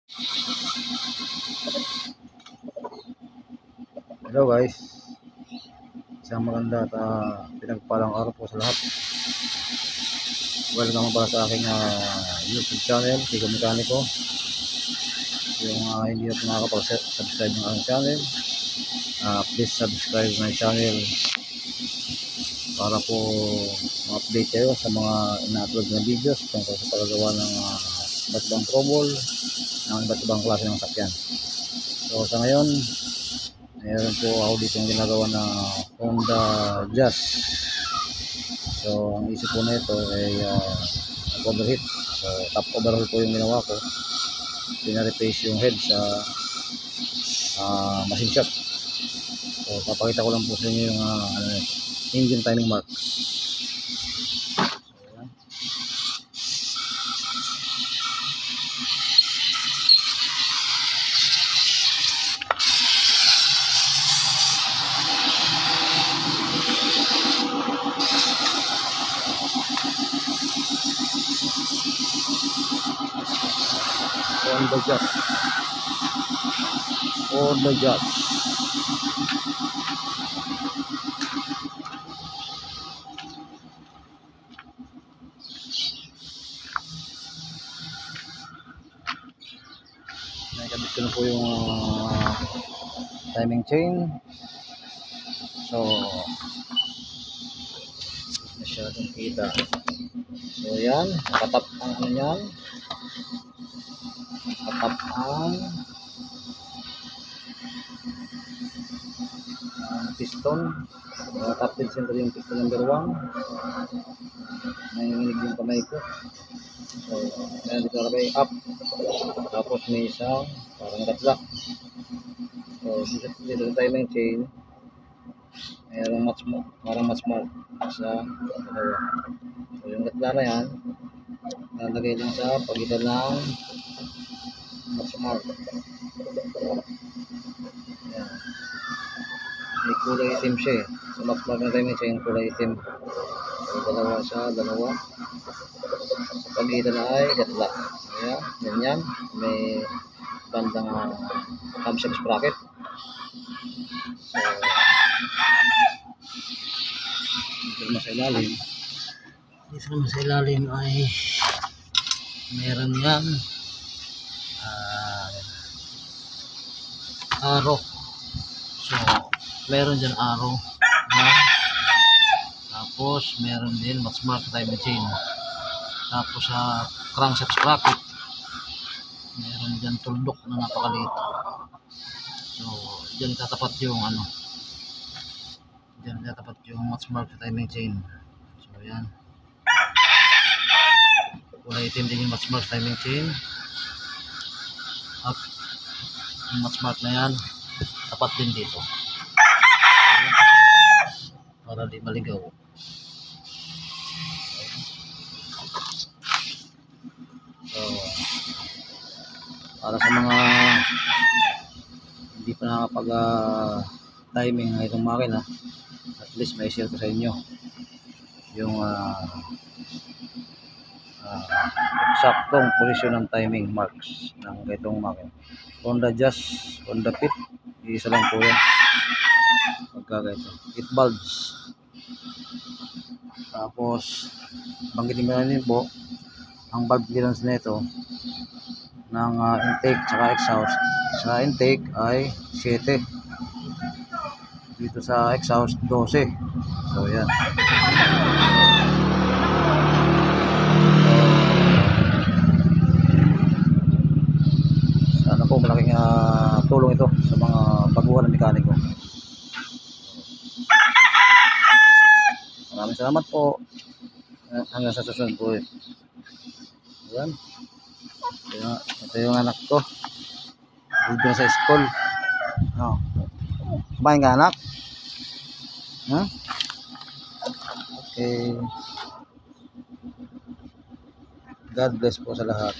Hello guys, isang maganda at pinagpalang araw po sa lahat. Welcome pala sa aking YouTube channel, Tigo Mekaniko. Yung hindi na po nakakapag-subscribe ng aking channel, please subscribe my channel para po ma-update kayo sa mga ina-upload na videos tungkol sa paggawa ng iba't ibang trouble ng iba't ibang klase ng sakyan. So sa ngayon, mayroon po ako dito yung ginagawa na Honda Jazz. So ang isip po na ito ay overheat. So top overhaul po yung ginawa ko. Pina-replace yung head sa machine shop. So papakita ko lang po sa inyo yung engine timing mark. Honda Jazz. Honda Jazz. Nakikabit ko na po yung timing chain. So masyadong kita. So yan, nakatap ang ano yan. Nakatap ang piston. Nakatap din siyempre yung piston number 1. Nanginginig yung kamay ko. So yan, dito nakabay up. Tapos may isang parang gatla. So dito sa timing chain, mayroong parang match mark sa dalawa. So yung gatla na yan, nalagay lang sa pagitan ng match mark. Yan. May kulay itim siya eh. So match mark na timing chain, kulay itim. So dalawa sa dalawa. Sa pagitan na ay gatla. Ayan, ganyan. May bandang camshaft sprocket. So dito naman sa ilalim. Dito naman sa ilalim ay meron yan arrow. So meron dyan arrow. Tapos meron din match mark timing chain. Tapos sa crankshaft sprocket, meron dyan tuldok na napakaliit. So dyan tatapat yung dyan tatapat yung match mark timing chain. So yan, kulay itim din yung match mark timing chain. At yung match mark na yan tapat din dito. So, para di maligaw. So para sa mga hindi pa nakapag timing ng itong makina, at least may share ko sa inyo yung eksaktong posisyon ng timing marks ng itong makina. Honda Jazz, Honda Fit, isa lang po yan pagka ito 8 bulbs. Tapos banggitin ko na din po ang bulb clearance nito ng intake tsaka exhaust. Sa intake ay 7, dito sa exhaust 12. So yan. Sana po malaking tulong ito sa mga baguhan ng mekaniko. Maraming salamat po. Hanggang sa susunod po. Yan. Ito yung anak ko. Dito sa school. Kumain ka anak? Okay. God bless po sa lahat.